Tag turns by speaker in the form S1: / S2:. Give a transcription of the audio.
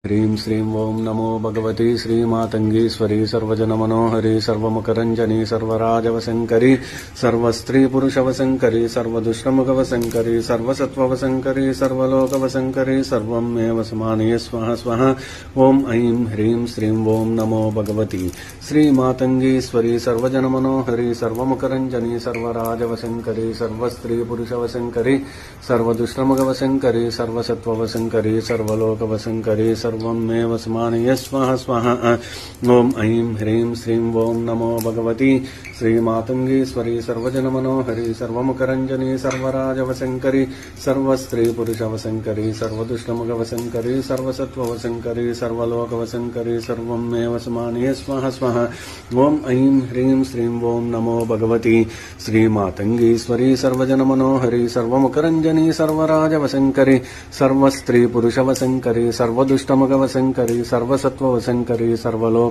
S1: ह्रीं श्रीं ॐ नमो भगवती श्रीमातङ्गीश्वरी सर्वजनमनोहरी सर्वमुखरञ्जनी सर्वराजवशङ्करी सर्वस्त्रीपुरुषवशङ्करी सर्वदुष्टमुखवशङ्करी सर्वसत्त्ववशङ्करी सर्वलोकवशङ्करी सर्वमेव समानीय स्वः स्वः। ॐ ऐं ह्रीं श्रीं ॐ नमो भगवती श्रीमातङ्गीश्वरी सर्वजनमनोहरी सर्वमुखरञ्जनी सर्वराजवशङ्करी सर्वस्त्रीपुरुषवशङ्करी सर्वदुष्टमुखवशङ्करी सर्वसत्त्ववशङ्करी सर्वलोकवशङ्करी सर्वमेव समानीय स्वः स्वः। ॐ ऐं ह्रीं श्रीं ॐ नमो भगवती श्रीमातङ्गीश्वरी सर्वजनमनोहरी सर्वमुखरञ्जनी सर्वराजवशङ्करी सर्वस्त्रीपुरुषवशङ्करी सर्वदुष्टमुखवशङ्करी सर्वसत्त्ववशङ्करी सर्वलोकवशङ्करी सर्वमेव समानीय स्वः स्वः। ॐ ऐं ह्रीं श्रीं ॐ नमो भगवती श्रीमातङ्गीश्वरी सर्वजनमनोहरी सर्वमुखरञ्जनी सर्वराजवशङ्करी सर्वस्त्रीपुरुषवशङ्करी सर्वदुष्टमुखवशङ्करी सर्वसत्त्ववशङ्करी सर्वलोक